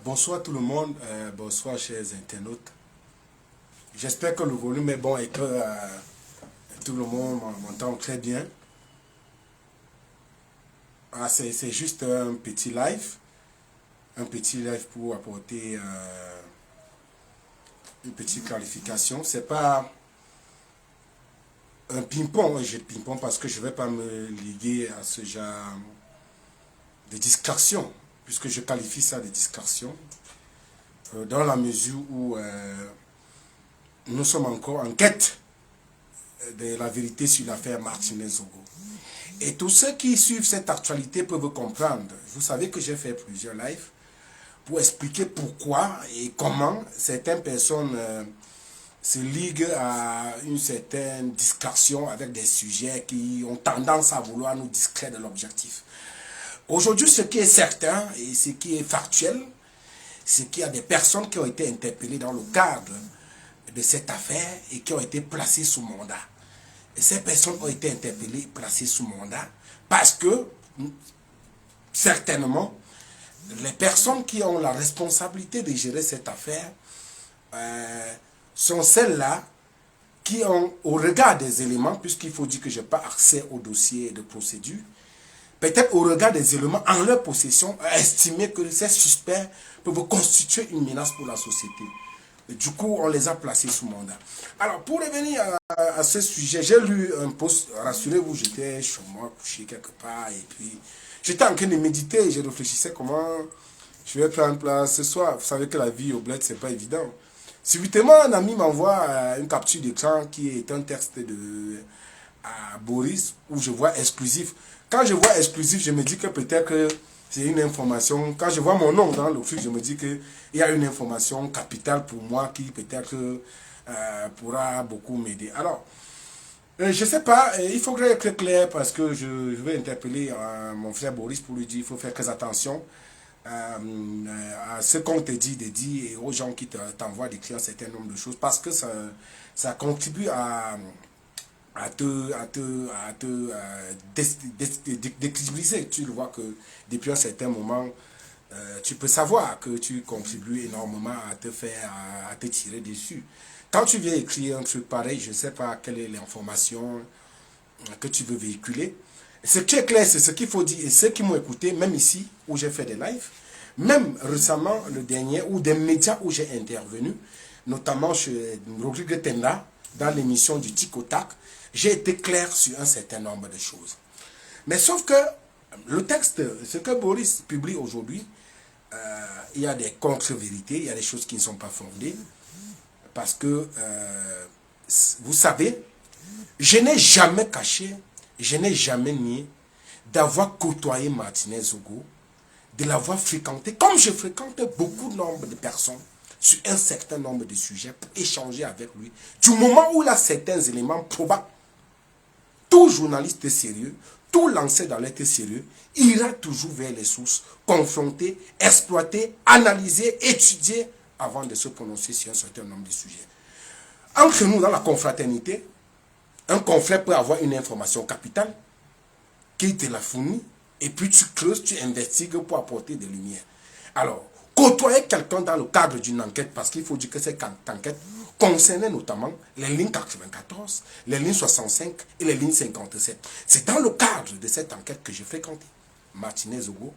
Bonsoir tout le monde, bonsoir chers internautes. J'espère que le volume est bon et que tout le monde m'entend très bien. C'est juste un petit live pour apporter une petite clarification. C'est pas un ping-pong, un jeu de ping-pong parce que je ne vais pas me liguer à ce genre de distraction, puisque je qualifie ça de distraction, dans la mesure où nous sommes encore en quête de la vérité sur l'affaire Martinez-Zogo. Et tous ceux qui suivent cette actualité peuvent comprendre. Vous savez que j'ai fait plusieurs lives pour expliquer pourquoi et comment certaines personnes se liguent à une certaine distraction avec des sujets qui ont tendance à vouloir nous distraire de l'objectif. Aujourd'hui, ce qui est certain et ce qui est factuel, c'est qu'il y a des personnes qui ont été interpellées dans le cadre de cette affaire et qui ont été placées sous mandat. Et ces personnes ont été interpellées, placées sous mandat, parce que, certainement, les personnes qui ont la responsabilité de gérer cette affaire sont celles-là qui ont, au regard des éléments, puisqu'il faut dire que je n'ai pas accès au dossier de procédure, peut-être au regard des éléments en leur possession, estimé que ces suspects peuvent constituer une menace pour la société. Et du coup, on les a placés sous mandat. Alors, pour revenir à ce sujet, j'ai lu un post, rassurez-vous, j'étais chez moi, couché quelque part, et puis j'étais en train de méditer, et je réfléchissais comment je vais prendre place ce soir. Vous savez que la vie au bled, c'est pas évident. Subitement, un ami m'envoie une capture d'écran qui est un texte de Boris, où je vois exclusif. Quand je vois exclusif, je me dis que peut-être que c'est une information. Quand je vois mon nom dans le flux, je me dis qu'il y a une information capitale pour moi qui peut-être pourra beaucoup m'aider. Alors, je ne sais pas, il faudrait être clair parce que je vais interpeller mon frère Boris pour lui dire qu'il faut faire très attention à ce qu'on te dit de dire et aux gens qui t'envoient d'écrire un certain nombre de choses parce que ça contribue à décrédibiliser. Tu le vois que depuis un certain moment, tu peux savoir que tu contribues énormément à te faire, à te tirer dessus. Quand tu viens écrire un truc pareil, je ne sais pas quelle est l'information que tu veux véhiculer. Ce qui est clair, c'est ce qu'il faut dire. Et ceux qui m'ont écouté, même ici, où j'ai fait des lives, même récemment, le dernier, ou des médias où j'ai intervenu, notamment chez Rodrigue Tenda, dans l'émission du Tic au Tac, j'ai été clair sur un certain nombre de choses. Mais sauf que le texte, ce que Boris publie aujourd'hui, il y a des contre-vérités, il y a des choses qui ne sont pas fondées. Parce que, vous savez, je n'ai jamais caché, je n'ai jamais nié d'avoir côtoyé Martinez-Zogo, de l'avoir fréquenté, comme je fréquente beaucoup de nombre de personnes, sur un certain nombre de sujets, pour échanger avec lui. Du moment où il a certains éléments probables, tout journaliste sérieux, tout lanceur d'alerte sérieux, ira toujours vers les sources, confronter, exploiter, analyser, étudier, avant de se prononcer sur un certain nombre de sujets. Entre nous, dans la confraternité, un confrère peut avoir une information capitale, qui te la fournit, et puis tu creuses, tu investigues pour apporter des lumières. Alors, côtoyer quelqu'un dans le cadre d'une enquête, parce qu'il faut dire que cette enquête concernait notamment les lignes 94, les lignes 65 et les lignes 57. C'est dans le cadre de cette enquête que j'ai fréquenté Martinez-Zogo,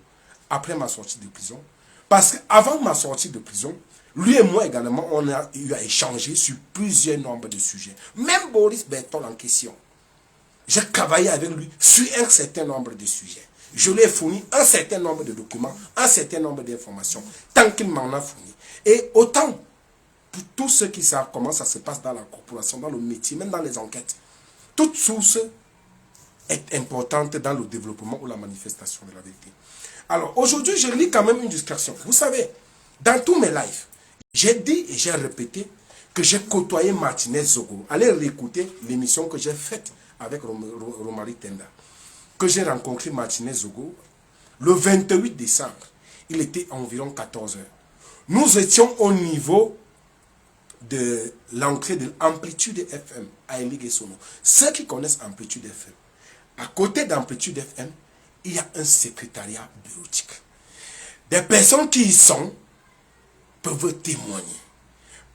après ma sortie de prison. Parce qu'avant ma sortie de prison, lui et moi également, on a eu à échanger sur plusieurs nombres de sujets. Même Boris Bertol en question. J'ai travaillé avec lui sur un certain nombre de sujets. Je lui ai fourni un certain nombre de documents, un certain nombre d'informations, tant qu'il m'en a fourni. Et autant, pour tous ceux qui savent comment ça se passe dans la corporation, dans le métier, même dans les enquêtes, toute source est importante dans le développement ou la manifestation de la vérité. Alors, aujourd'hui, je lis quand même une discrétion. Vous savez, dans tous mes lives, j'ai dit et j'ai répété que j'ai côtoyé Martinez-Zogo. Allez réécouter l'émission que j'ai faite avec Romaric Tenda. Que j'ai rencontré Martinez-Zogo le 28 décembre. Il était environ 14 heures. Nous étions au niveau de l'entrée de Amplitude FM à Eligé-Sono. Ceux qui connaissent Amplitude FM, à côté d'Amplitude FM, il y a un secrétariat bureautique. Des personnes qui y sont peuvent témoigner.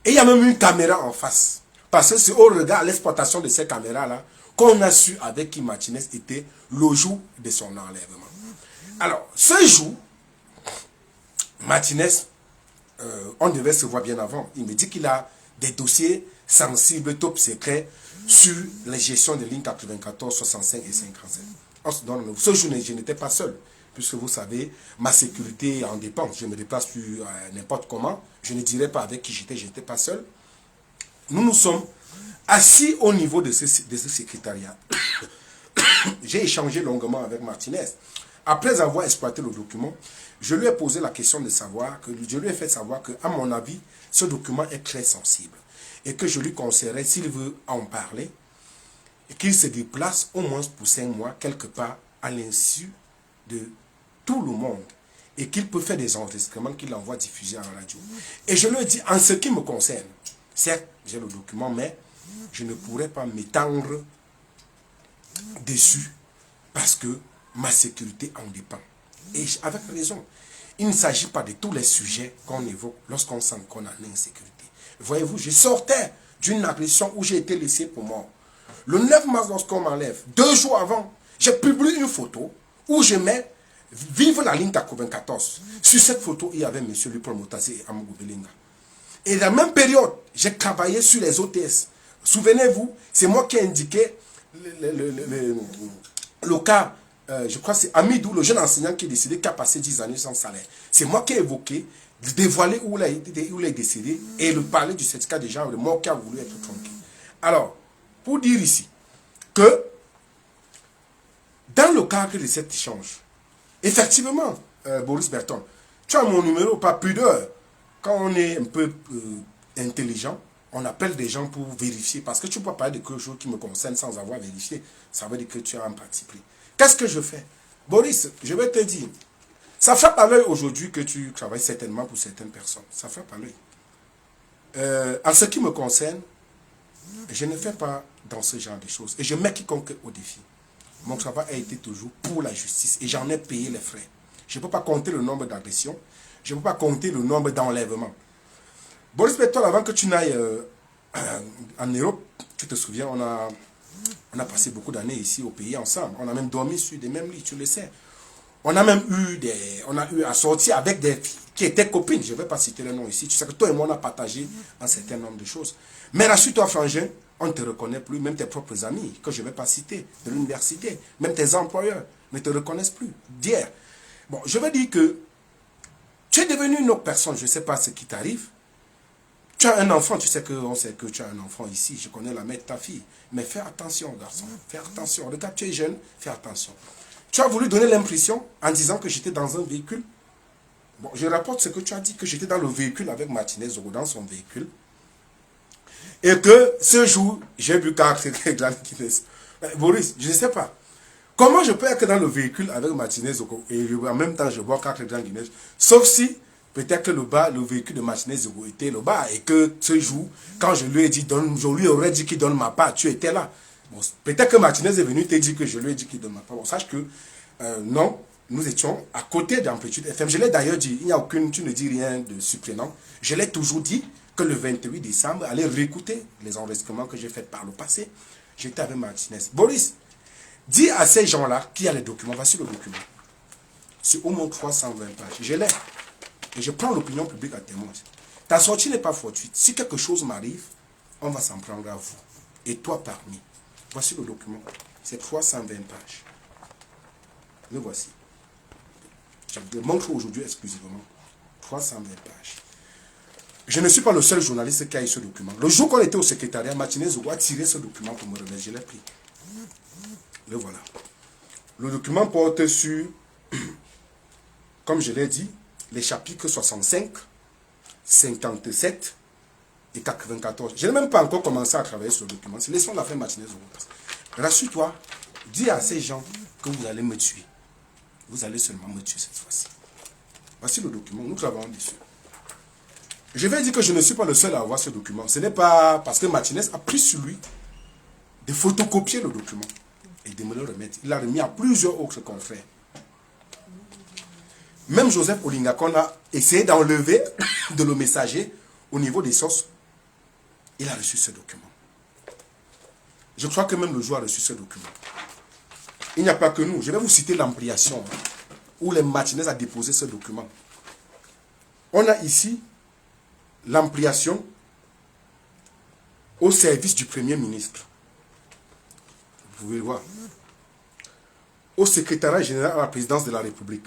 Et il y a même une caméra en face. Parce que c'est au regard, l'exploitation de ces caméras-là, qu'on a su avec qui Martinez était le jour de son enlèvement. Alors, ce jour, Martinez, on devait se voir bien avant. Il me dit qu'il a des dossiers sensibles, top secrets, sur la gestion des lignes 94, 65 et 57. Ce jour, je n'étais pas seul. Puisque vous savez, ma sécurité en dépend. Je me déplace plus n'importe comment. Je ne dirais pas avec qui j'étais, je n'étais pas seul. Nous nous sommes assis au niveau de ce secrétariat. J'ai échangé longuement avec Martinez. Après avoir exploité le document, je lui ai posé la question de savoir, je lui ai fait savoir que, à mon avis, ce document est très sensible. Et que je lui conseillerais, s'il veut en parler, qu'il se déplace au moins pour 5 mois, quelque part, à l'insu de tout le monde. Et qu'il peut faire des enregistrements qu'il envoie diffuser en radio. Et je lui ai dit, en ce qui me concerne, certes, j'ai le document, mais je ne pourrais pas m'étendre dessus parce que ma sécurité en dépend. Et avec raison, il ne s'agit pas de tous les sujets qu'on évoque lorsqu'on sent qu'on a une insécurité. Voyez-vous, je sortais d'une agression où j'ai été laissé pour mort. Le 9 mars, lorsqu'on m'enlève, 2 jours avant, j'ai publié une photo où je mets Vive la ligne 94. Sur cette photo, il y avait M. Lupol Motassé et Amougou Belinga. Et dans la même période, j'ai travaillé sur les OTS. Souvenez-vous, c'est moi qui ai indiqué le cas, je crois que c'est Amidou, le jeune enseignant qui est décédé, qui a passé 10 années sans salaire. C'est moi qui ai évoqué, dévoilé où il est décédé et le parler du certificat des gens, le mort qui a voulu être tronqué. Alors, pour dire ici que dans le cadre de cet échange, effectivement, Boris Berton, tu as mon numéro, pas pudeur. Quand on est un peu intelligent, on appelle des gens pour vérifier. Parce que tu ne peux pas parler de quelque chose qui me concerne sans avoir vérifié. Ça veut dire que tu as un parti pris. Qu'est-ce que je fais? Boris, je vais te dire. Ça frappe à l'œil aujourd'hui que tu travailles certainement pour certaines personnes. Ça frappe à l'œil. En ce qui me concerne, je ne fais pas dans ce genre de choses. Et je mets quiconque au défi. Mon travail a été toujours pour la justice. Et j'en ai payé les frais. Je ne peux pas compter le nombre d'agressions. Je ne peux pas compter le nombre d'enlèvements. Boris Berton, avant que tu n'ailles en Europe, tu te souviens, on a passé beaucoup d'années ici au pays ensemble. On a même dormi sur des mêmes lits, tu le sais. On a même eu à sortir avec des filles qui étaient copines. Je ne vais pas citer le nom ici. Tu sais que toi et moi, on a partagé un certain nombre de choses. Mais rassure-toi, frangin, on ne te reconnaît plus. Même tes propres amis, que je ne vais pas citer, de l'université, même tes employeurs ne te reconnaissent plus. D'hier. Bon, je veux dire que tu es devenu une autre personne. Je ne sais pas ce qui t'arrive. Tu as un enfant, tu sais qu'on sait que tu as un enfant ici. Je connais la mère de ta fille. Mais fais attention, garçon. Fais attention. Regarde, tu es jeune, fais attention. Tu as voulu donner l'impression, en disant que j'étais dans un véhicule. Bon, je rapporte ce que tu as dit, que j'étais dans le véhicule avec Martinez Zogo, dans son véhicule. Et que ce jour, j'ai bu 4 grandes Guinness. Boris, je ne sais pas. Comment je peux être dans le véhicule avec Martinez Zogo et en même temps je bois 4 grandes Guinness? Sauf si, peut-être que le véhicule de Martinez Zogo était le bas et que ce jour, quand je lui ai dit, je lui aurais dit qu'il donne ma part, tu étais là. Bon, peut-être que Martinez est venu te dire que je lui ai dit qu'il donne ma part. Bon, sache que non, nous étions à côté d'Amplitude FM. Je l'ai d'ailleurs dit, il n'y a aucune, tu ne dis rien de surprenant. Je l'ai toujours dit que le 28 décembre, allez réécouter les enregistrements que j'ai faits par le passé. J'étais avec Martinez. Boris, dis à ces gens-là qu'il y a les documents. Voici le document. C'est au moins 320 pages. Je l'ai. Et je prends l'opinion publique à témoin. Ta sortie n'est pas fortuite. Si quelque chose m'arrive, on va s'en prendre à vous. Et toi parmi. Voici le document. C'est 320 pages. Le voici. Je vous le montre aujourd'hui exclusivement. 320 pages. Je ne suis pas le seul journaliste qui a eu ce document. Le jour qu'on était au secrétariat, Martinez Zogo a tiré ce document pour me remettre. Je l'ai pris. Le voilà. Le document porte sur, comme je l'ai dit, les chapitres 65, 57 et 94. Je n'ai même pas encore commencé à travailler sur le document. C'est laissons la fin Martinez Zogo. Rassure-toi, dis à ces gens que vous allez me tuer. Vous allez seulement me tuer cette fois-ci. Voici le document, nous travaillons dessus. Je vais dire que je ne suis pas le seul à avoir ce document. Ce n'est pas parce que Martinez a pris sur lui de photocopier le document et de me le remettre. Il l'a remis à plusieurs autres confrères. Même Joseph Olinga, qu'on a essayé d'enlever de le messager au niveau des sources, il a reçu ce document. Je crois que même le joueur a reçu ce document. Il n'y a pas que nous. Je vais vous citer l'ampliation où les Martinez a déposé ce document. On a ici l'ampliation au service du Premier ministre. Vous pouvez le voir. Au secrétariat général à la présidence de la République,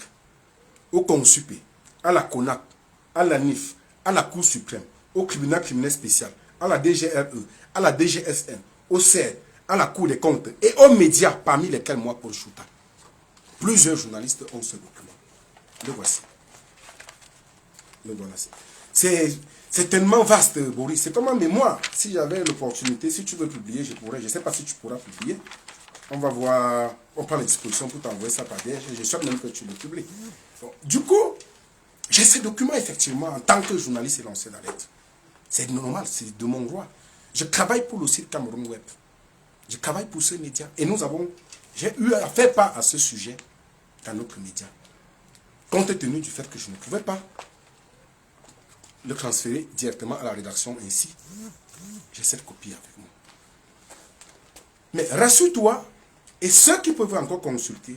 au CONSUPE, à la CONAC, à la NIF, à la Cour suprême, au tribunal criminel spécial, à la DGRE, à la DGSN, au CER, à la Cour des comptes et aux médias, parmi lesquels moi, Paul Chouta. Plusieurs journalistes ont ce document. Le voici. Le voici. C'est tellement vaste, Boris. C'est tellement, mais moi, si j'avais l'opportunité, si tu veux publier, je pourrais. Je ne sais pas si tu pourras publier. On va voir, on prend les dispositions pour t'envoyer ça par derrière. Je souhaite même que tu le publies. Bon, du coup, j'ai ces documents, effectivement, en tant que journaliste et lanceur d'alerte. C'est normal, c'est de mon droit. Je travaille pour le site Cameroun Web. Je travaille pour ce média. Et j'ai eu à faire part à ce sujet dans notre média. Compte tenu du fait que je ne pouvais pas le transférer directement à la rédaction ainsi. J'ai cette copie avec moi. Mais rassure-toi, et ceux qui peuvent encore consulter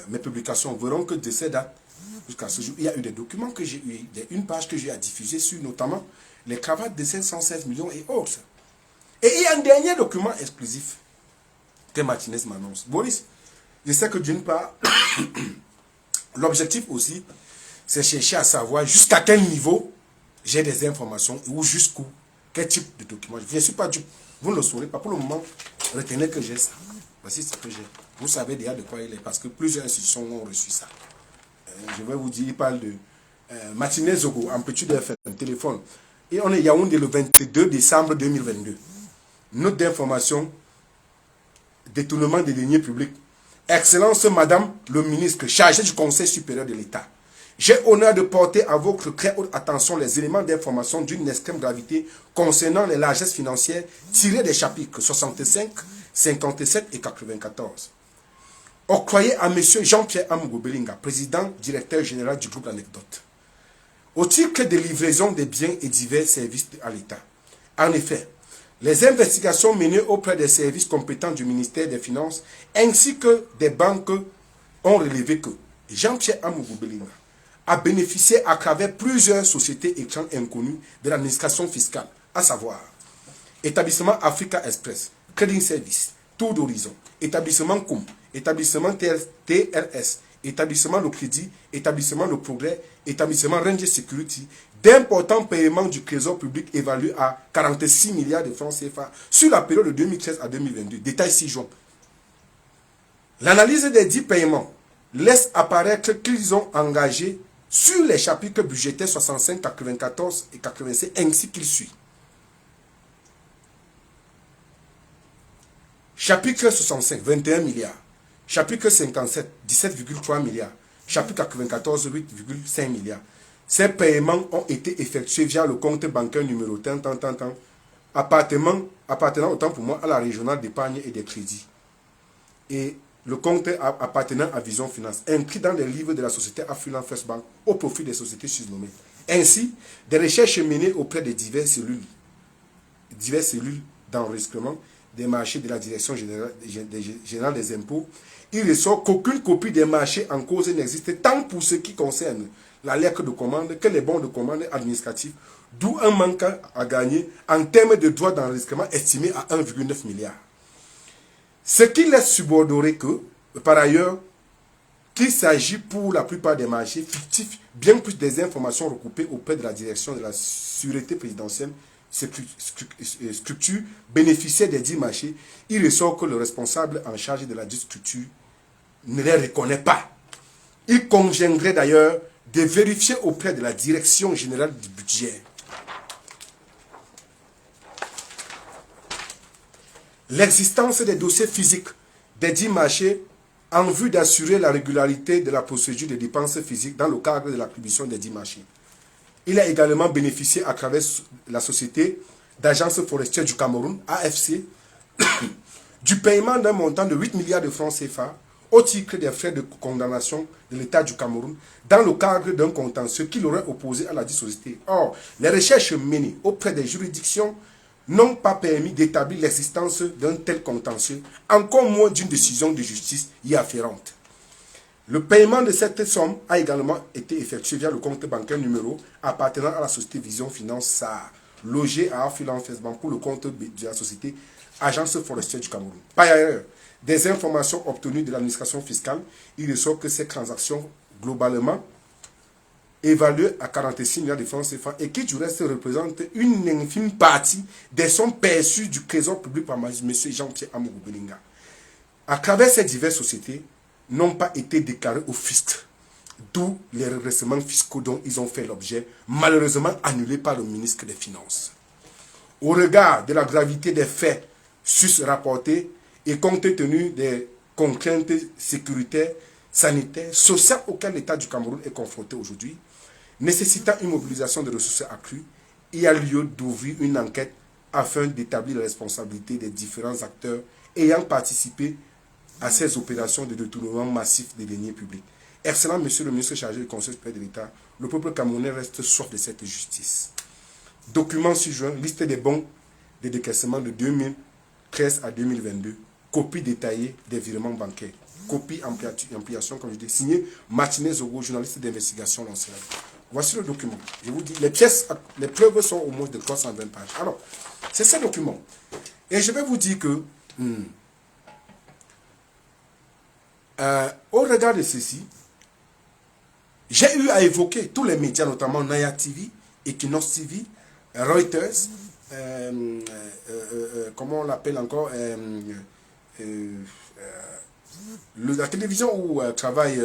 mes publications verront que de ces dates jusqu'à ce jour, il y a eu des documents que j'ai eu, une page que j'ai à diffuser sur notamment les cravates de 516 millions et autres. Et il y a un dernier document exclusif que Martinez m'annonce. Boris, je sais que d'une part, l'objectif aussi, c'est chercher à savoir jusqu'à quel niveau j'ai des informations ou jusqu'où, quel type de document. Je ne suis pas dupe. Vous ne le saurez pas. Pour le moment, retenez que j'ai ça. Voici ce que j'ai. Vous savez déjà de quoi il est parce que plusieurs institutions ont reçu ça. Je vais vous dire, il parle de Martinez Zogo, en petit de FM, téléphone. Et on est Yaoundé le 22 décembre 2022. Note d'information, détournement des deniers publics. Excellence, Madame le ministre, chargé du Conseil supérieur de l'État. J'ai honneur de porter à votre très haute attention les éléments d'information d'une extrême gravité concernant les largesses financières tirées des chapitres 65, 57 et 94. Octroyé à M. Jean-Pierre Amougou Belinga, président directeur général du groupe L'Anecdote, au titre de livraison des biens et divers services à l'État. En effet, les investigations menées auprès des services compétents du ministère des Finances ainsi que des banques ont relevé que Jean-Pierre Amougou Belinga a bénéficié à travers plusieurs sociétés écrans inconnues de l'administration fiscale, à savoir Établissement Africa Express, Trading Service, Tour d'Horizon, Établissement COM, Établissement TRS, Établissement Le Crédit, Établissement Le Progrès, Établissement Ranger Security, d'importants paiements du trésor public évalués à 46 milliards de francs CFA sur la période de 2013 à 2022. Détail 6 juin. L'analyse des 10 paiements laisse apparaître qu'ils ont engagé sur les chapitres budgétaires 65, 94 et 85 ainsi qu'il suit. Chapitre 65, 21 milliards. Chapitre 57, 17,3 milliards. Chapitre 94, 8,5 milliards. Ces paiements ont été effectués via le compte bancaire numéro appartenant autant pour moi à la régionale d'épargne et des crédits. Et le compte appartenant à Vision Finance, inscrit dans les livres de la société Affluent First Bank au profit des sociétés susnommées. Ainsi, des recherches menées auprès de diverses cellules d'enregistrement des marchés de la Direction générale des impôts, il ressort qu'aucune copie des marchés en cause n'existe tant pour ce qui concerne la lettre de commande que les bons de commande administratifs, d'où un manque à gagner en termes de droits d'enregistrement estimé à 1,9 milliard. Ce qui laisse subordorer que, par ailleurs, qu'il s'agit pour la plupart des marchés fictifs, bien plus des informations recoupées auprès de la direction de la sûreté présidentielle, structure bénéficiaire des 10 marchés, il ressort que le responsable en charge de la dite structure ne les reconnaît pas. Il conviendrait d'ailleurs de vérifier auprès de la direction générale du budget l'existence des dossiers physiques des 10 marchés en vue d'assurer la régularité de la procédure de dépenses physiques dans le cadre de l'attribution des 10 marchés. Il a également bénéficié à travers la société d'agence forestière du Cameroun, AFC, du paiement d'un montant de 8 milliards de francs CFA au titre des frais de condamnation de l'État du Cameroun dans le cadre d'un contentieux qu'il aurait opposé à la dite société. Or, les recherches menées auprès des juridictions n'ont pas permis d'établir l'existence d'un tel contentieux, encore moins d'une décision de justice y afférente. Le paiement de cette somme a également été effectué via le compte bancaire numéro appartenant à la société Vision Finance SAR, logé à Afilan Bank pour le compte de la société Agence forestière du Cameroun. Par ailleurs, des informations obtenues de l'administration fiscale, il ressort que ces transactions globalement évaluées à 46 milliards de francs CFA et qui du reste représentent une infime partie des sommes perçues du trésor public par M. Jean-Pierre Amourou Belinga. À travers ces diverses sociétés, n'ont pas été déclarés au fisc, d'où les redressements fiscaux dont ils ont fait l'objet, malheureusement annulés par le ministre des Finances. Au regard de la gravité des faits sus-rapportés et compte tenu des contraintes sécuritaires, sanitaires, sociales auxquelles l'État du Cameroun est confronté aujourd'hui, nécessitant une mobilisation de ressources accrues, il y a lieu d'ouvrir une enquête afin d'établir la responsabilité des différents acteurs ayant participé à ces opérations de détournement massif des deniers publics. Excellent Monsieur le ministre chargé du Conseil supérieur de l'État, le peuple camerounais reste soif de cette justice. Document ci-joint, liste des bons de décaissement de 2013 à 2022, copie détaillée des virements bancaires, copie ampliation, comme je dis, signé Martinez Zogo, journaliste d'investigation lancé. Voici le document. Je vous dis, les preuves sont au moins de 320 pages. Alors, c'est ce document. Et je vais vous dire que au regard de ceci, j'ai eu à évoquer tous les médias, notamment Naya TV, Equinox TV, Reuters, comment on l'appelle encore, la télévision où travaille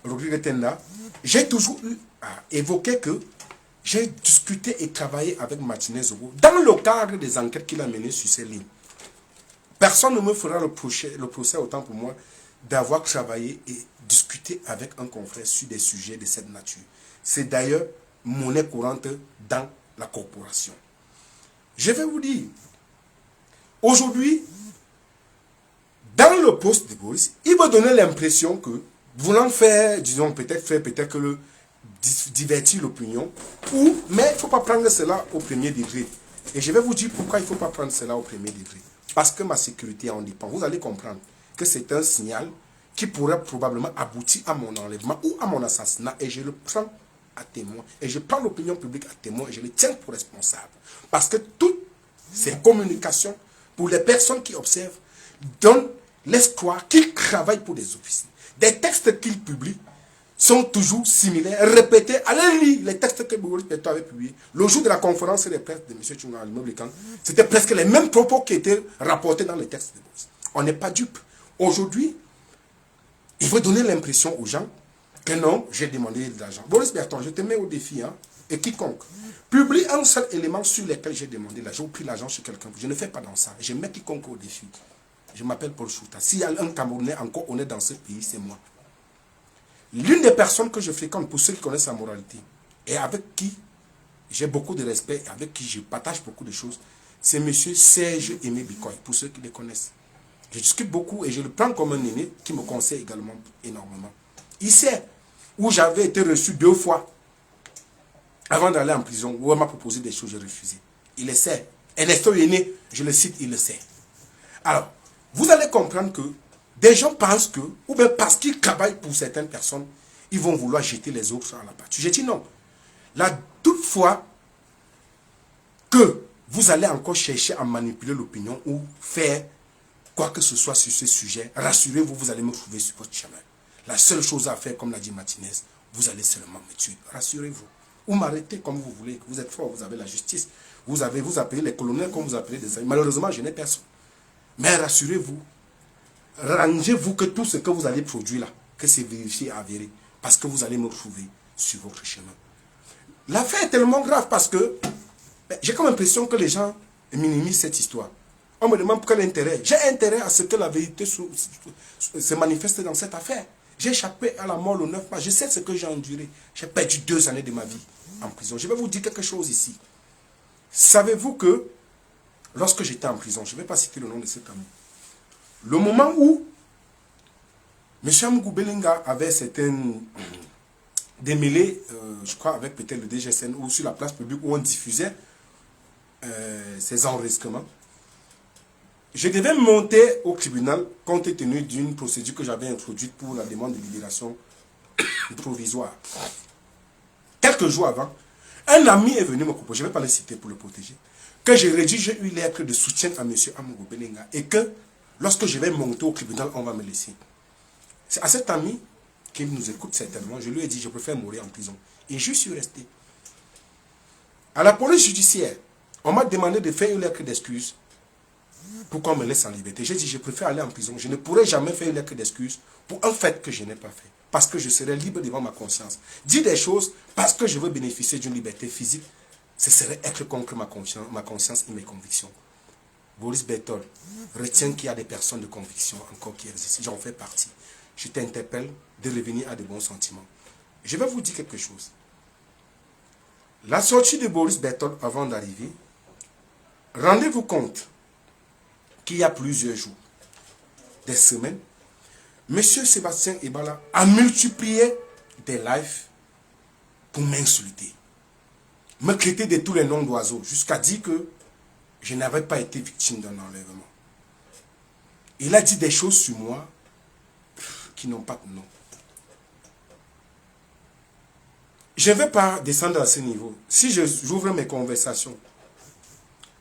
Rodrigue Tenda. J'ai toujours eu à évoquer que j'ai discuté et travaillé avec Martinez Zogo dans le cadre des enquêtes qu'il a menées sur ces lignes. Personne ne me fera le procès autant pour moi d'avoir travaillé et discuté avec un confrère sur des sujets de cette nature. C'est d'ailleurs monnaie courante dans la corporation. Je vais vous dire, aujourd'hui, dans le poste de Boris, il va donner l'impression que, voulant faire, disons, peut-être que le divertir l'opinion, mais il ne faut pas prendre cela au premier degré. Et je vais vous dire pourquoi il ne faut pas prendre cela au premier degré. Parce que ma sécurité en dépend. Vous allez comprendre que c'est un signal qui pourrait probablement aboutir à mon enlèvement ou à mon assassinat. Et je le prends à témoin. Et je prends l'opinion publique à témoin et je le tiens pour responsable. Parce que toutes ces communications, pour les personnes qui observent, donnent l'espoir qu'ils travaillent pour des officiers. Des textes qu'ils publient sont toujours similaires, répétés. Allez lire les textes que Boris Peto avait publiés. Le jour de la conférence de presse de M. Tchouna Al-Moblikan, c'était presque les mêmes propos qui étaient rapportés dans les textes de Boris. On n'est pas dupe. Aujourd'hui, il faut donner l'impression aux gens que non, j'ai demandé de l'argent. Boris Berton, je te mets au défi, hein, et quiconque publie un seul élément sur lequel j'ai demandé l'argent, ou pris l'argent sur quelqu'un. Je ne fais pas dans ça. Je mets quiconque au défi. Je m'appelle Paul Chouta. S'il y a un Camerounais encore honnête dans ce pays, c'est moi. L'une des personnes que je fréquente, pour ceux qui connaissent la moralité, et avec qui j'ai beaucoup de respect, avec qui je partage beaucoup de choses, c'est M. Serge Aimé Bikoy, pour ceux qui le connaissent. Je discute beaucoup et je le prends comme un aîné qui me conseille également énormément. Il sait où j'avais été reçu 2 fois avant d'aller en prison, où on m'a proposé des choses, j'ai refusé. Il le sait. Ernesto Aîné, je le cite, il le sait. Alors, vous allez comprendre que des gens pensent que, ou bien parce qu'ils travaillent pour certaines personnes, ils vont vouloir jeter les autres à la pâture. J'ai dit non. Là, toutefois que vous allez encore chercher à manipuler l'opinion ou faire quoi que ce soit sur ce sujet, rassurez-vous, vous allez me trouver sur votre chemin. La seule chose à faire, comme l'a dit Martinez, vous allez seulement me tuer. Rassurez-vous. Ou m'arrêtez comme vous voulez. Vous êtes fort, vous avez la justice. Vous appelez les colonels comme vous appelez des amis. Malheureusement, je n'ai personne. Mais rassurez-vous. Rangez-vous que tout ce que vous allez produire là, que c'est vérifié et avéré. Parce que vous allez me trouver sur votre chemin. L'affaire est tellement grave parce que j'ai comme l'impression que les gens minimisent cette histoire. On me demande quel intérêt. J'ai intérêt à ce que la vérité se manifeste dans cette affaire. J'ai échappé à la mort le 9 mars. Je sais ce que j'ai enduré. J'ai perdu 2 années de ma vie en prison. Je vais vous dire quelque chose ici. Savez-vous que lorsque j'étais en prison, je ne vais pas citer le nom de cet ami, le moment où M. Amougou Belenga avait certains démêlés, je crois, avec peut-être le DGSN ou sur la place publique où on diffusait ces enregistrements. Je devais monter au tribunal compte tenu d'une procédure que j'avais introduite pour la demande de libération provisoire. Quelques jours avant, un ami est venu me proposer, je ne vais pas le citer pour le protéger, que je rédige une lettre de soutien à M. Amougou Belenga et que lorsque je vais monter au tribunal, on va me laisser. C'est à cet ami qui nous écoute certainement, je lui ai dit je préfère mourir en prison. Et je suis resté. À la police judiciaire, on m'a demandé de faire une lettre d'excuse pour qu'on me laisse en liberté. J'ai dit je préfère aller en prison. Je ne pourrai jamais faire une lettre d'excuse pour un fait que je n'ai pas fait. Parce que je serai libre devant ma conscience. Dire des choses parce que je veux bénéficier d'une liberté physique, ce serait être contre ma conscience et mes convictions. Boris Berthold, retiens qu'il y a des personnes de conviction encore qui existent. J'en fais partie. Je t'interpelle de revenir à de bons sentiments. Je vais vous dire quelque chose. La sortie de Boris Berthold avant d'arriver, rendez-vous compte qu'il y a plusieurs jours, des semaines, M. Sébastien Ebala a multiplié des lives pour m'insulter, me traiter de tous les noms d'oiseaux, jusqu'à dire que je n'avais pas été victime d'un enlèvement. Il a dit des choses sur moi qui n'ont pas de nom. Je ne vais pas descendre à ce niveau. Si j'ouvre mes conversations,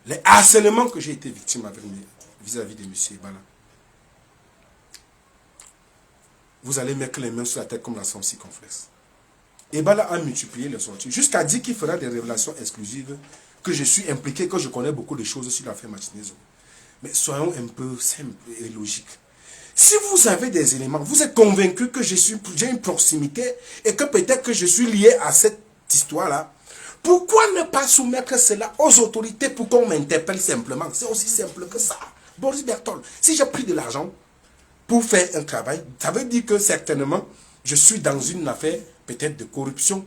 les harcèlements que j'ai été victime vis-à-vis de M. Ebala, vous allez mettre les mains sur la tête comme la somme circonflexe. Ebala a multiplié les sorties, jusqu'à dire qu'il fera des révélations exclusives, que je suis impliqué, que je connais beaucoup de choses sur l'affaire Martinez. Mais soyons un peu simples et logiques. Si vous avez des éléments, vous êtes convaincu que j'ai une proximité et que peut-être que je suis lié à cette histoire-là, pourquoi ne pas soumettre cela aux autorités pour qu'on m'interpelle simplement? C'est aussi simple que ça. Boris Berthold, si j'ai pris de l'argent pour faire un travail, ça veut dire que certainement, je suis dans une affaire peut-être de corruption.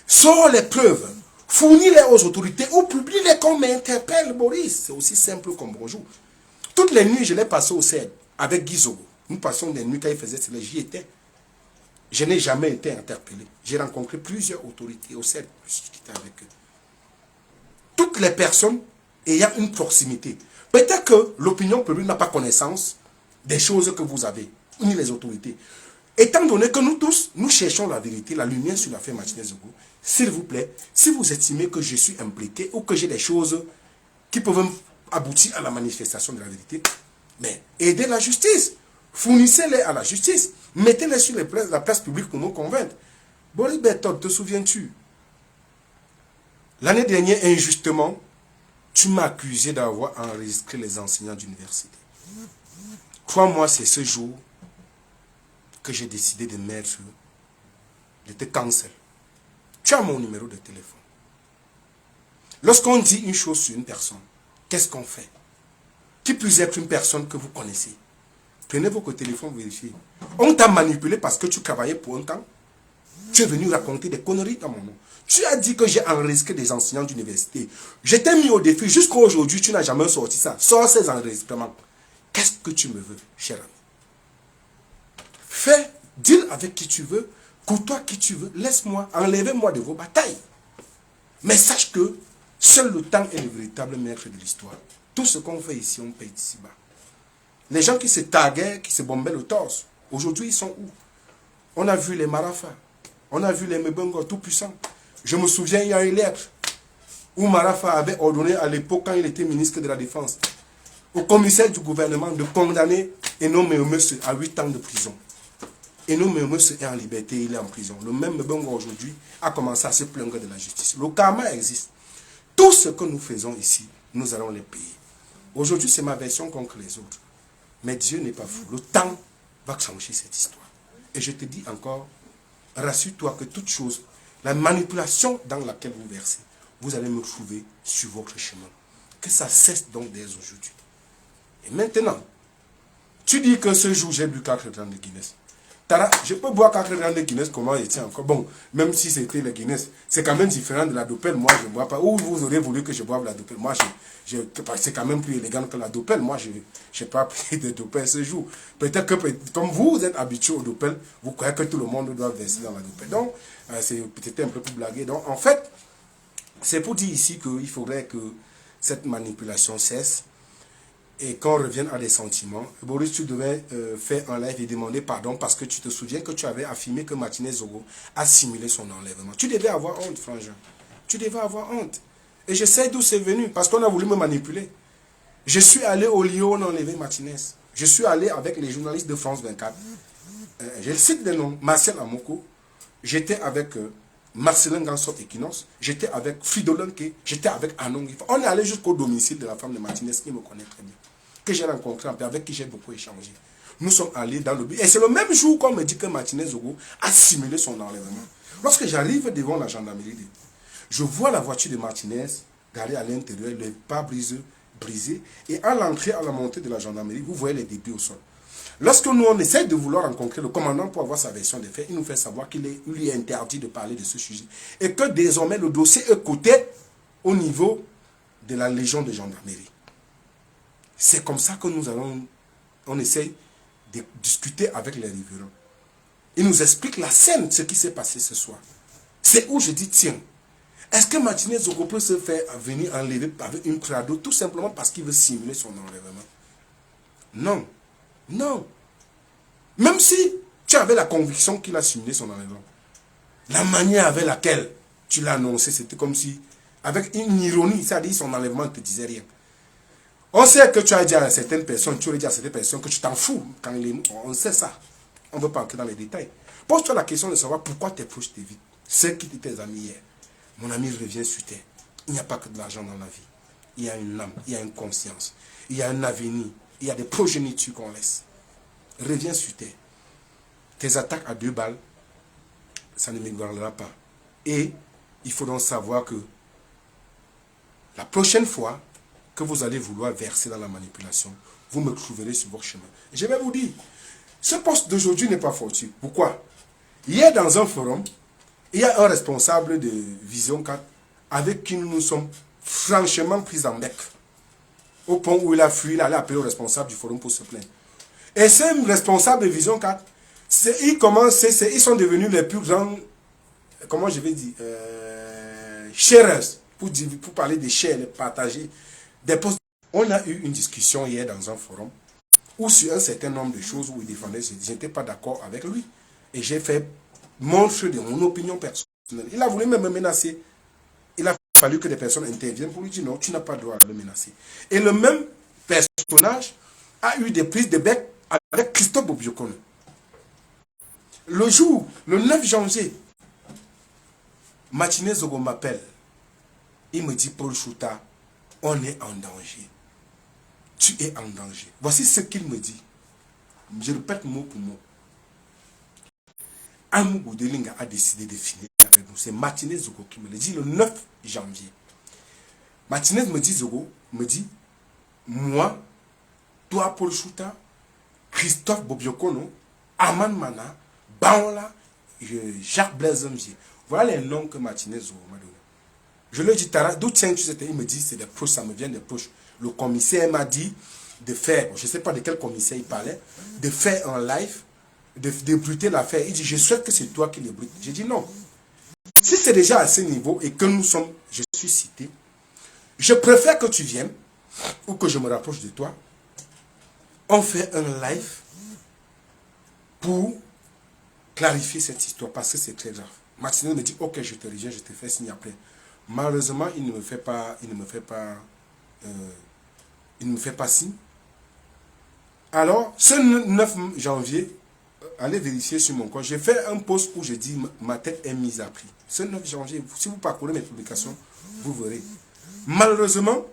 Sors les preuves, fournis-les aux autorités ou publie-les qu'on m'interpelle, Boris. C'est aussi simple comme bonjour. Toutes les nuits, je l'ai passé au CED avec Guizot. Nous passions des nuits quand il faisait cela, j'y étais. Je n'ai jamais été interpellé. J'ai rencontré plusieurs autorités au CED, je suis quitté avec eux. Toutes les personnes ayant une proximité. Peut-être que l'opinion publique n'a pas connaissance des choses que vous avez, ni les autorités. Étant donné que nous tous, nous cherchons la vérité, la lumière sur l'affaire Martinez-Zogo, s'il vous plaît, si vous estimez que je suis impliqué ou que j'ai des choses qui peuvent aboutir à la manifestation de la vérité, mais aidez la justice, fournissez-les à la justice, mettez-les sur la place publique pour nous convaincre. Boris Berthold, te souviens-tu? L'année dernière, injustement, tu m'as accusé d'avoir enregistré les enseignants d'université. 3 mois, c'est ce jour que j'ai décidé de te cancel. Tu as mon numéro de téléphone. Lorsqu'on dit une chose sur une personne, qu'est-ce qu'on fait? Qui plus être une personne que vous connaissez. Prenez votre téléphone, vérifiez. On t'a manipulé parce que tu travaillais pour un temps. Tu es venu raconter des conneries dans mon nom. Tu as dit que j'ai enregistré des enseignants d'université. Je t'ai mis au défi. Jusqu'à aujourd'hui, tu n'as jamais sorti ça. Sors ces enregistrements. Qu'est-ce que tu me veux, cher ami? Fais, deal avec qui tu veux, courtois qui tu veux, laisse-moi, enlevez-moi de vos batailles. Mais sache que seul le temps est le véritable maître de l'histoire. Tout ce qu'on fait ici, on paye ici-bas. Les gens qui se taguaient, qui se bombaient le torse, aujourd'hui, ils sont où? On a vu les Marafa, on a vu les Mbongo tout-puissants. Je me souviens, il y a une lettre où Marafa avait ordonné à l'époque, quand il était ministre de la Défense, au commissaire du gouvernement de condamner Eno Meumese à 8 ans de prison. Eno Meumese est en liberté, il est en prison. Le même Mbongo aujourd'hui a commencé à se plaindre de la justice. Le karma existe. Tout ce que nous faisons ici, nous allons les payer. Aujourd'hui, c'est ma version contre les autres. Mais Dieu n'est pas fou. Le temps va changer cette histoire. Et je te dis encore, rassure-toi que toute chose, la manipulation dans laquelle vous versez, vous allez me trouver sur votre chemin. Que ça cesse donc dès aujourd'hui. Et maintenant, tu dis que ce jour, j'ai bu 4 grammes de Guinness. Tara, je peux boire 4 grammes de Guinness, comment il tient encore. Bon, même si c'était le Guinness, c'est quand même différent de la Dopel. Moi, je ne bois pas. Ou vous auriez voulu que je boive la Dopel. Moi, c'est quand même plus élégant que la Dopel. Moi, je n'ai pas pris de Dopel ce jour. Peut-être que, comme vous êtes habitué au Dopel, vous croyez que tout le monde doit verser dans la Dopel. Donc, c'est peut-être un peu plus blagué. Donc, en fait, c'est pour dire ici qu'il faudrait que cette manipulation cesse et qu'on revienne à des sentiments. Boris, tu devais faire un live et demander pardon parce que tu te souviens que tu avais affirmé que Martinez Zogo a simulé son enlèvement. Tu devais avoir honte, frangin. Tu devais avoir honte. Et je sais d'où c'est venu parce qu'on a voulu me manipuler. Je suis allé au lieu où on a enlevé Martinez. Je suis allé avec les journalistes de France 24. Je cite des noms. Martial Amoko. J'étais avec Marcelin Gansot Equinos. J'étais avec Fridolin Ke. J'étais avec Anon. On est allé jusqu'au domicile de la femme de Martinez qui me connaît très bien. Que j'ai rencontré, avec qui j'ai beaucoup échangé. Nous sommes allés dans le but. Et c'est le même jour qu'on me dit que Martinez Zogo a simulé son enlèvement. Lorsque j'arrive devant la gendarmerie, je vois la voiture de Martinez garée à l'intérieur, les pare-brise brisés. Et à l'entrée, à la montée de la gendarmerie, vous voyez les débris au sol. Lorsque nous, on essaie de vouloir rencontrer le commandant pour avoir sa version des faits, il nous fait savoir qu'il lui est interdit de parler de ce sujet. Et que désormais, le dossier est coté au niveau de la Légion de gendarmerie. C'est comme ça que nous allons, on essaie de discuter avec les riverains. Il nous explique la scène, ce qui s'est passé ce soir. C'est où je dis, tiens, est-ce que Martinez Zogo peut se faire venir enlever avec une crado tout simplement parce qu'il veut simuler son enlèvement? Non. Non. Même si tu avais la conviction qu'il a simulé son enlèvement, la manière avec laquelle tu l'as annoncé, c'était comme si, avec une ironie, c'est-à-dire son enlèvement ne te disait rien. On sait que tu as dit à certaines personnes, tu aurais dit à certaines personnes que tu t'en fous. Quand on sait ça. On ne veut pas entrer dans les détails. Pose-toi la question de savoir pourquoi tes proches t'évitent. Ceux qui étaient tes amis hier. Mon ami revient sur terre. Il n'y a pas que de l'argent dans la vie. Il y a une âme, il y a une conscience, il y a un avenir, il y a des progénitures qu'on laisse. Reviens sur terre. Tes attaques à 2 balles, ça ne m'égorgera pas. Et il faut donc savoir que la prochaine fois que vous allez vouloir verser dans la manipulation, vous me trouverez sur votre chemin. Et je vais vous dire, ce poste d'aujourd'hui n'est pas fortuit. Pourquoi? Hier, dans un forum, il y a un responsable de Vision 4 avec qui nous nous sommes franchement pris en bec. Au point où il a fui, il allait appeler le responsable du forum pour se plaindre. Et ces responsables de Vision 4, ils sont devenus les plus grands, comment je vais dire, sharers, pour parler des shares, les partager, des posts. On a eu une discussion hier dans un forum, où sur un certain nombre de choses où il défendait, je n'étais pas d'accord avec lui. Et j'ai fait montre de mon opinion personnelle. Il a voulu me menacer. Il a fallu que des personnes interviennent pour lui dire non, tu n'as pas le droit de le menacer. Et le même personnage a eu des prises de bec avec Christophe Bobiokono. Le jour, le 9 janvier, Martinez Zogo m'appelle. Il me dit, Paul Chouta, on est en danger. Tu es en danger. Voici ce qu'il me dit. Je répète mot pour mot. Amou Boudelinga a décidé de finir avec nous. C'est Martinez Zogo qui me le dit le 9 janvier. Martinez me dit, Zogo, me dit, moi, toi, Paul Chouta, Christophe Bobiokono, Aman Mana, Baola, Jacques Blaise Mzier. Voilà les noms que Martinez Zogo m'a donné. Je lui ai dit, Tara, d'où tiens-tu cette? Il me dit, c'est des proches, ça me vient des proches. Le commissaire m'a dit de faire, je ne sais pas de quel commissaire il parlait, de faire un live, de bruiter l'affaire. Il dit, je souhaite que c'est toi qui le brutes. J'ai dit non. Si c'est déjà à ce niveau et que nous sommes, je suis cité, je préfère que tu viennes ou que je me rapproche de toi. On fait un live pour clarifier cette histoire parce que c'est très grave. Martinez me dit, ok, je te reviens, je te fais signe après. Malheureusement, il ne me fait pas signe. Alors, ce 9 janvier, allez vérifier sur mon compte. J'ai fait un post où je dis ma tête est mise à prix. Ce 9 janvier, si vous parcourez mes publications, vous verrez. Malheureusement,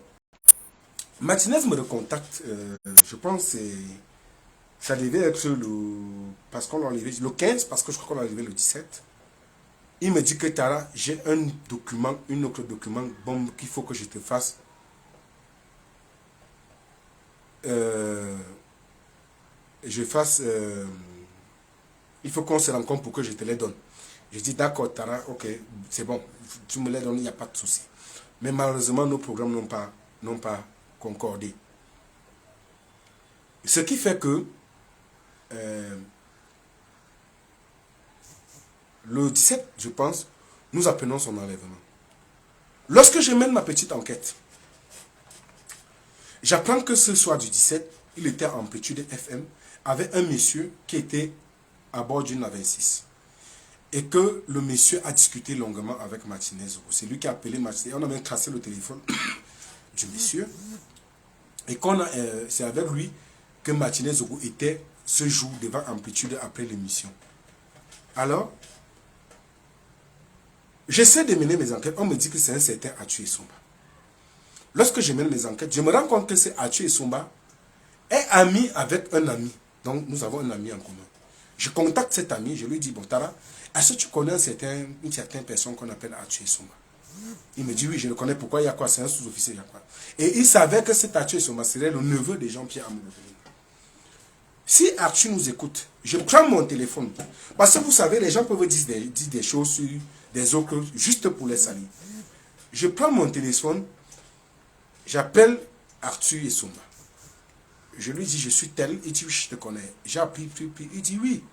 Martinez me recontacte, je pense que ça devait être parce qu'on l'a enlevé le 15, parce que je crois qu'on l'a enlevé le 17. Il me dit que Tara, j'ai un document, un autre document bon, qu'il faut que je te fasse. il faut qu'on se rencontre pour que je te les donne. Je dis, d'accord, Tara, ok, c'est bon, tu me les donnes, il n'y a pas de souci. Mais malheureusement, nos programmes n'ont pas concordé. Ce qui fait que le 17, je pense, nous apprenons son enlèvement. Lorsque je mène ma petite enquête, j'apprends que ce soir du 17, il était en amplitude FM avec un monsieur qui était à bord d'une A26. Et que le monsieur a discuté longuement avec Martinez Zogo. C'est lui qui a appelé Martinez. On a même tracé le téléphone du monsieur. Et c'est avec lui que Martinez Zogo était ce jour devant Amplitude après l'émission. Alors, j'essaie de mener mes enquêtes. On me dit que c'est un certain Athiou Essomba. Lorsque je mène mes enquêtes, je me rends compte que c'est Athiou Essomba est ami avec un ami. Donc, nous avons un ami en commun. Je contacte cet ami, je lui dis, bon, Tara, est-ce que tu connais une certaine personne qu'on appelle Athiou Essomba? Il me dit, oui, je le connais. Pourquoi? Il y a quoi? C'est un sous-officier, il y a quoi? Et il savait que cet Athiou Essomba serait le neveu de Jean-Pierre Amoulou. Si Athiou nous écoute, je prends mon téléphone. Parce que vous savez, les gens peuvent dire des choses sur des autres juste pour les salir. Je prends mon téléphone, j'appelle Athiou Essomba. Je lui dis, je suis tel. Il dit, oui, je te connais. J'ai appris, il dit, oui.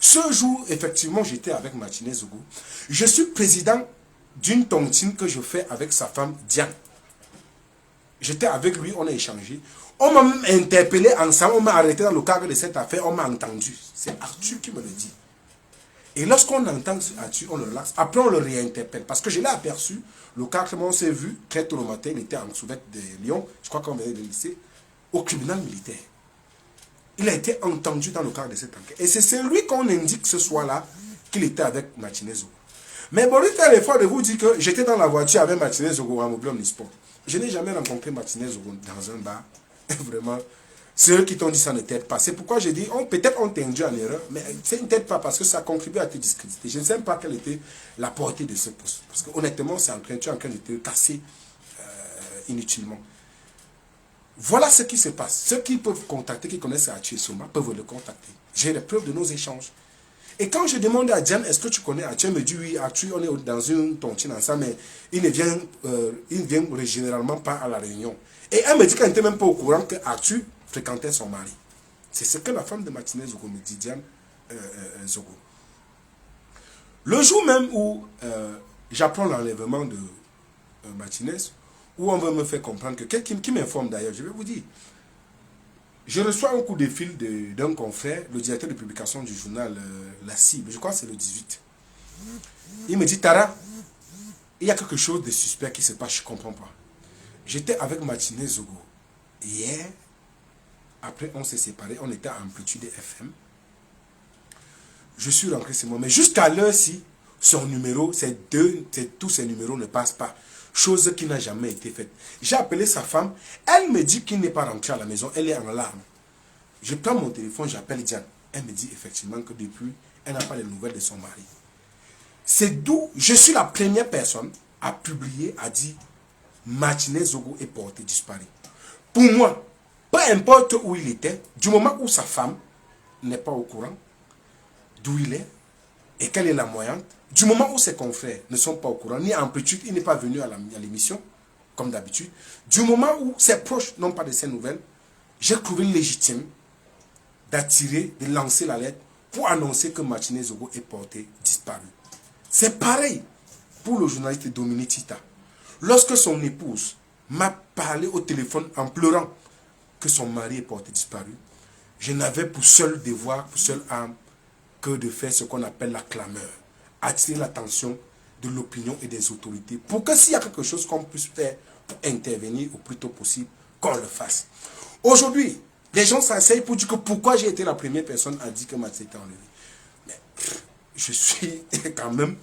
Ce jour, effectivement, j'étais avec Martinez Zogo. Je suis président d'une tontine que je fais avec sa femme Diane. J'étais avec lui, on a échangé. On m'a même interpellé ensemble, on m'a arrêté dans le cadre de cette affaire, on m'a entendu. C'est Arthur qui me le dit. Et lorsqu'on entend Arthur, on le relaxe. Après, on le réinterpelle. Parce que je l'ai aperçu, le cadre, on s'est vu, très tôt le matin, il était en souvette de Lyon, je crois qu'on venait de lycée, au tribunal militaire. Il a été entendu dans le cadre de cette enquête. Et c'est celui qu'on indique ce soir-là qu'il était avec Martinez Zogo. Mais bon, il fait l'effort de vous dire que j'étais dans la voiture avec Martinez Zogo à Mobile Omnisport. Je n'ai jamais rencontré Martinez Zogo dans un bar. Vraiment, ceux qui t'ont dit ça ne t'aide pas. C'est pourquoi j'ai dit, peut-être on t'a induit en erreur, mais ça ne t'aide pas parce que ça contribue à te discréditer. Je ne sais pas quelle était la portée de ce poste. Parce que honnêtement, tu es en train de te casser inutilement. Voilà ce qui se passe. Ceux qui peuvent contacter, qui connaissent Athiou Essomba, peuvent le contacter. J'ai les preuves de nos échanges. Et quand je demande à Diane, est-ce que tu connais Athiou? Elle me dit, oui, Athiou, on est dans une tontine ensemble, mais il ne vient généralement pas à la réunion. Et elle me dit qu'elle n'était même pas au courant que Athiou fréquentait son mari. C'est ce que la femme de Martinez Zogo me dit, Diane Zogo. Le jour même où j'apprends l'enlèvement de Martinez, où on veut me faire comprendre que quelqu'un qui m'informe d'ailleurs, je vais vous dire, je reçois un coup de fil d'un confrère, le directeur de publication du journal La Cible, je crois que c'est le 18. Il me dit, Tara, il y a quelque chose de suspect qui se passe, je ne comprends pas. J'étais avec Martinez Zogo hier, après on s'est séparés, on était à Amplitude FM. Je suis rentré chez moi, mais jusqu'à l'heure-ci, son numéro, tous ces numéros ne passent pas. Chose qui n'a jamais été faite. J'ai appelé sa femme, elle me dit qu'il n'est pas rentré à la maison, elle est en larmes. Je prends mon téléphone, j'appelle Diane. Elle me dit effectivement que depuis, elle n'a pas les nouvelles de son mari. C'est d'où je suis la première personne à publier, à dire Martinez Zogo est porté disparu. Pour moi, peu importe où il était, du moment où sa femme n'est pas au courant d'où il est et quelle est la moyenne, du moment où ses confrères ne sont pas au courant, ni en Amplitude, il n'est pas venu à l'émission, comme d'habitude, du moment où ses proches n'ont pas de ces nouvelles, j'ai trouvé légitime d'attirer, de lancer la lettre pour annoncer que Martinez Zogo est porté disparu. C'est pareil pour le journaliste Dominique Tita. Lorsque son épouse m'a parlé au téléphone en pleurant que son mari est porté disparu, je n'avais pour seul devoir, pour seule âme, que de faire ce qu'on appelle la clameur. Attirer l'attention de l'opinion et des autorités pour que s'il y a quelque chose qu'on puisse faire pour intervenir au plus tôt possible, qu'on le fasse. Aujourd'hui, les gens s'asseyent pour dire que pourquoi j'ai été la première personne à dire que Martinez était enlevé. Mais je suis quand même,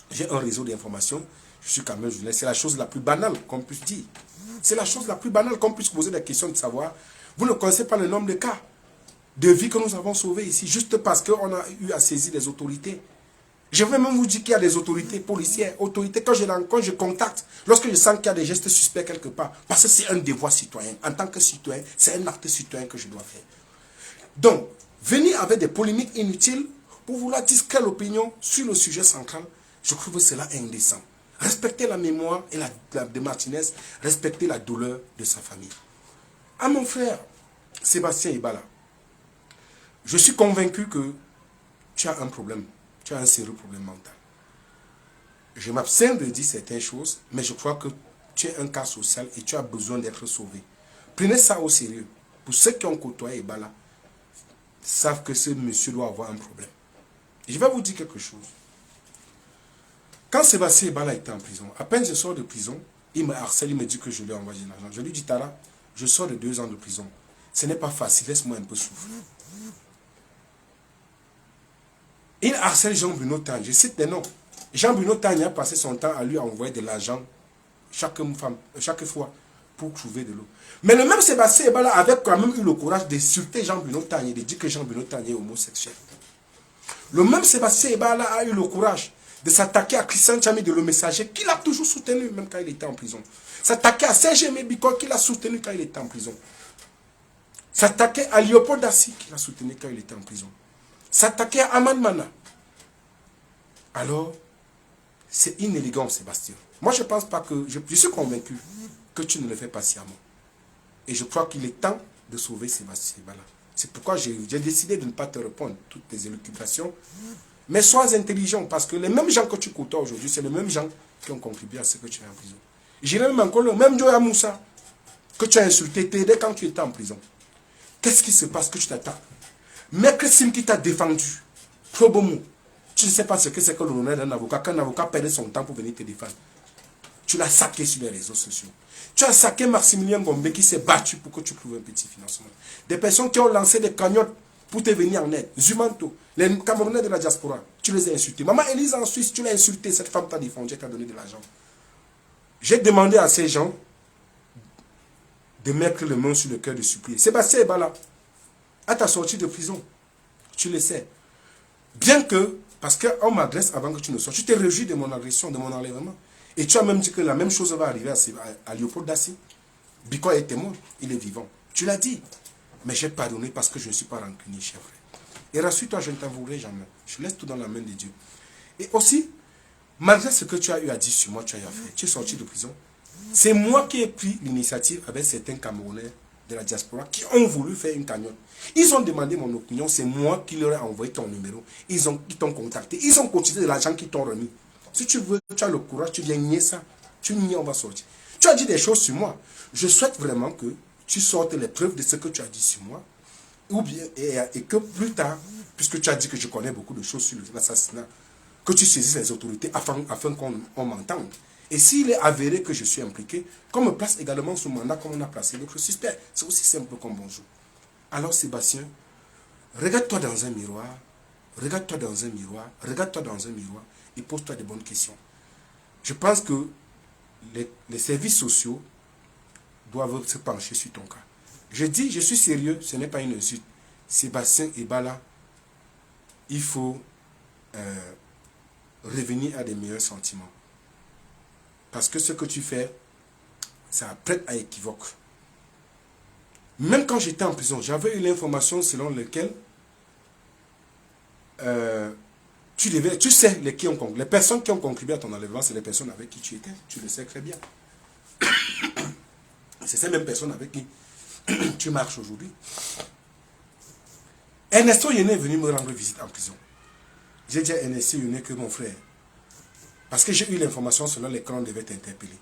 j'ai un réseau d'informations, je suis quand même journaliste. C'est la chose la plus banale qu'on puisse dire. C'est la chose la plus banale qu'on puisse poser la question de savoir. Vous ne connaissez pas le nombre de cas de vies que nous avons sauvées ici, juste parce qu'on a eu à saisir les autorités. Je vais même vous dire qu'il y a des autorités policières, autorités, quand je contacte, lorsque je sens qu'il y a des gestes suspects quelque part, parce que c'est un devoir citoyen. En tant que citoyen, c'est un acte citoyen que je dois faire. Donc, venir avec des polémiques inutiles pour vouloir discret l'opinion sur le sujet central, je trouve cela indécent. Respectez la mémoire et de Martinez, respectez la douleur de sa famille. À mon frère, Sébastien Ebala, je suis convaincu que tu as un problème, tu as un sérieux problème mental. Je m'abstiens de dire certaines choses, mais je crois que tu es un cas social et tu as besoin d'être sauvé. Prenez ça au sérieux. Pour ceux qui ont côtoyé Ebala, savent que ce monsieur doit avoir un problème. Et je vais vous dire quelque chose. Quand Sébastien Ebala était en prison, à peine je sors de prison, il me harcèle, il me dit que je lui ai envoyé de l'argent. Je lui dis, Tara, je sors de 2 ans de prison. Ce n'est pas facile, laisse-moi un peu souffrir. Il harcèle Jean-Bruno Tagne. Je cite des noms. Jean-Bruno Tagne a passé son temps à lui envoyer de l'argent chaque fois pour trouver de l'eau. Mais le même Sébastien Ebala avait quand même eu le courage d'insulter Jean-Bruno Tagne et de dire que Jean-Bruno Tagne est homosexuel. Le même Sébastien Ebala a eu le courage de s'attaquer à Christian Tchami de Le Messager, qu'il a toujours soutenu même quand il était en prison. S'attaquer à Serge Mébiko, qu'il a soutenu quand il était en prison. S'attaquer à Léopold Dassi, qu'il a soutenu quand il était en prison. S'attaquer à Aman Mana. Alors, c'est inélégant, Sébastien. Moi, je ne pense pas que... Je suis convaincu que tu ne le fais pas sciemment. Et je crois qu'il est temps de sauver Sébastien Ebala. C'est pourquoi j'ai décidé de ne pas te répondre toutes tes élucubrations. Mais sois intelligent, parce que les mêmes gens que tu côtoies aujourd'hui, c'est les mêmes gens qui ont contribué à ce que tu es en prison. J'irai même encore le même Joya Moussa, que tu as insulté, t'aider quand tu étais en prison. Qu'est-ce qui se passe que tu t'attaques? Maître Sim qui t'a défendu, Probomo, tu ne sais pas ce que c'est que l'honneur d'un avocat, qu'un avocat perdait son temps pour venir te défendre. Tu l'as saqué sur les réseaux sociaux. Tu as saqué Maximilien Gombe qui s'est battu pour que tu trouves un petit financement. Des personnes qui ont lancé des cagnottes pour te venir en aide. Zumanto, les Camerounais de la diaspora, tu les as insultés. Maman Elise en Suisse, tu l'as insulté, cette femme t'a défendu, elle t'a donné de l'argent. J'ai demandé à ces gens de mettre le main sur le cœur de supplier. Sébastien Ebala, à ta sortie de prison, tu le sais. Bien que, parce qu'on m'agresse avant que tu ne sortes, tu t'es réjoui de mon agression, de mon enlèvement. Et tu as même dit que la même chose va arriver à Léopold Dassi. Biko était mort, il est vivant. Tu l'as dit. Mais j'ai pardonné parce que je ne suis pas rancunier, cher frère. Et rassure-toi, je ne t'avouerai jamais. Je laisse tout dans la main de Dieu. Et aussi, malgré ce que tu as eu à dire sur moi, tu as eu à faire. Tu es sorti de prison. C'est moi qui ai pris l'initiative avec certains Camerounais de la diaspora qui ont voulu faire une cagnotte. Ils ont demandé mon opinion, c'est moi qui leur ai envoyé ton numéro. Ils t'ont contacté. Ils ont cotisé de l'argent qu'ils t'ont remis. Si tu veux, tu as le courage, tu viens nier ça. Tu nies, on va sortir. Tu as dit des choses sur moi. Je souhaite vraiment que tu sortes les preuves de ce que tu as dit sur moi. Ou bien, et que plus tard, puisque tu as dit que je connais beaucoup de choses sur l'assassinat, que tu saisisses les autorités afin qu'on m'entende. Et s'il est avéré que je suis impliqué, qu'on me place également sous mandat comme on a placé l'autre suspect. C'est aussi simple comme bonjour. Alors Sébastien, regarde-toi dans un miroir, regarde-toi dans un miroir, regarde-toi dans un miroir et pose-toi de bonnes questions. Je pense que les services sociaux doivent se pencher sur ton cas. Je dis, je suis sérieux, ce n'est pas une insulte. Sébastien Ebala, il faut revenir à des meilleurs sentiments. Parce que ce que tu fais, ça prête à équivoque. Même quand j'étais en prison, j'avais eu l'information selon laquelle tu sais les personnes qui ont contribué à ton enlèvement, c'est les personnes avec qui tu étais. Tu le sais très bien. C'est ces mêmes personnes avec qui tu marches aujourd'hui. Ernesto Yene est venu me rendre visite en prison. J'ai dit à Ernesto Yene que mon frère, parce que j'ai eu l'information selon laquelle on devait t'interpeller.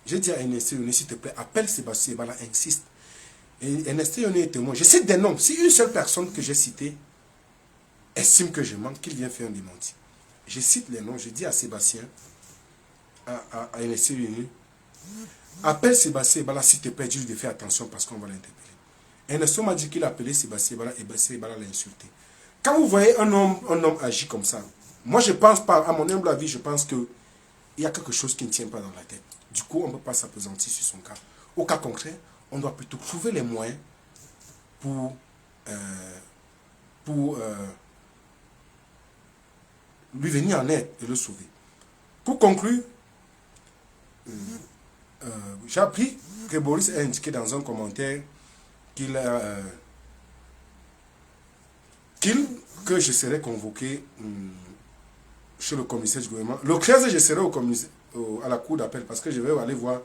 J'ai dit à Ernesto Yene, s'il te plaît, appelle Sébastien Ebala, insiste. Et Ernesto Yene est témoin. Je cite des noms. Si une seule personne que j'ai citée estime que je manque, qu'il vient faire un démenti. Je cite les noms, je dis à Sébastien, à Ernesto Yene, appelle Sébastien Ebala, s'il te plaît, dis-lui de faire attention parce qu'on va l'interpeller. Ernesto m'a dit qu'il a appelé Sébastien Ebala et Sébastien Ebala l'a insulté. Quand vous voyez un homme agir comme ça, moi je pense pas, à mon humble avis, je pense qu'il y a quelque chose qui ne tient pas dans la tête. Du coup, on ne peut pas s'appesantir sur son cas. Au cas concret, on doit plutôt trouver les moyens pour lui venir en aide et le sauver. Pour conclure, j'ai appris que Boris a indiqué dans un commentaire qu'il a que je serai convoqué chez le commissaire du gouvernement. Le 13, je serai à la cour d'appel parce que je vais aller voir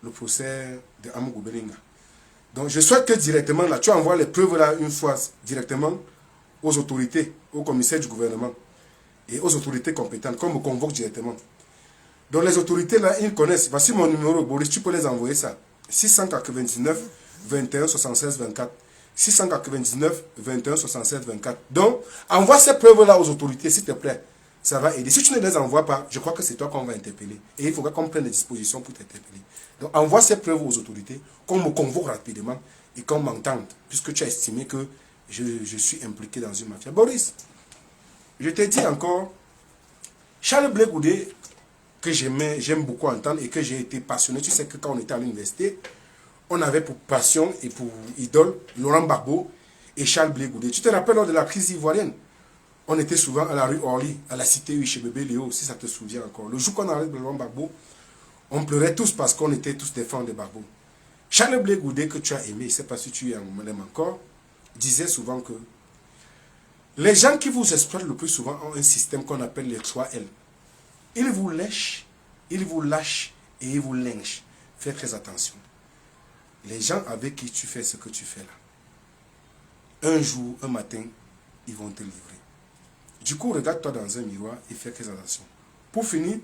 le procès de Amugou Belinga. Donc je souhaite que directement, là, tu envoies les preuves là une fois directement aux autorités, au commissaire du gouvernement et aux autorités compétentes, qu'on me convoque directement. Donc les autorités là, ils connaissent. Voici mon numéro, Boris, tu peux les envoyer ça. 699 21 76 24. 699 21 76 24. Donc, envoie ces preuves-là aux autorités, s'il te plaît. Ça va aider. Si tu ne les envoies pas, je crois que c'est toi qu'on va interpeller. Et il faudra qu'on prenne des dispositions pour t'interpeller. Donc, envoie ces preuves aux autorités, qu'on me convoque rapidement et qu'on m'entende, puisque tu as estimé que je suis impliqué dans une mafia. Boris, je te dis encore, Charles Blé Goudé, que j'aime beaucoup entendre et que j'ai été passionné. Tu sais que quand on était à l'université, on avait pour passion et pour idole Laurent Gbagbo et Charles Blé Goudé. Tu te rappelles lors de la crise ivoirienne? On était souvent à la rue Orly, à la cité U chez Bébé Léo, si ça te souvient encore. Le jour qu'on arrête Laurent Gbagbo, on pleurait tous parce qu'on était tous des fans de Gbagbo. Charles Blé Goudé, que tu as aimé, je ne sais pas si tu l'aimes encore, disait souvent que les gens qui vous exploitent le plus souvent ont un système qu'on appelle les 3L. Ils vous lèchent, ils vous lâchent et ils vous lynchent. Faites très attention. Les gens avec qui tu fais ce que tu fais là, un jour, un matin, ils vont te livrer. Du coup, regarde-toi dans un miroir et fais très attention. Pour finir,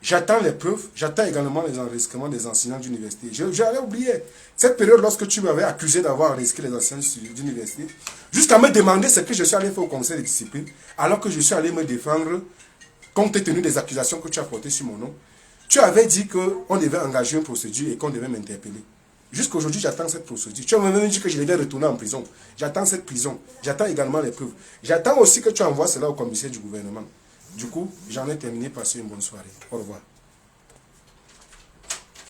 j'attends les preuves, j'attends également les enregistrements des enseignants d'université. J'avais oublié cette période lorsque tu m'avais accusé d'avoir enregistré les enseignants d'université, jusqu'à me demander ce que je suis allé faire au conseil de discipline, alors que je suis allé me défendre compte tenu des accusations que tu as portées sur mon nom. Tu avais dit qu'on devait engager une procédure et qu'on devait m'interpeller. Jusqu'à aujourd'hui, j'attends cette procédure. Tu as même dit que je devais retourner en prison. J'attends cette prison. J'attends également les preuves. J'attends aussi que tu envoies cela au commissaire du gouvernement. Du coup, j'en ai terminé. Passez une bonne soirée. Au revoir.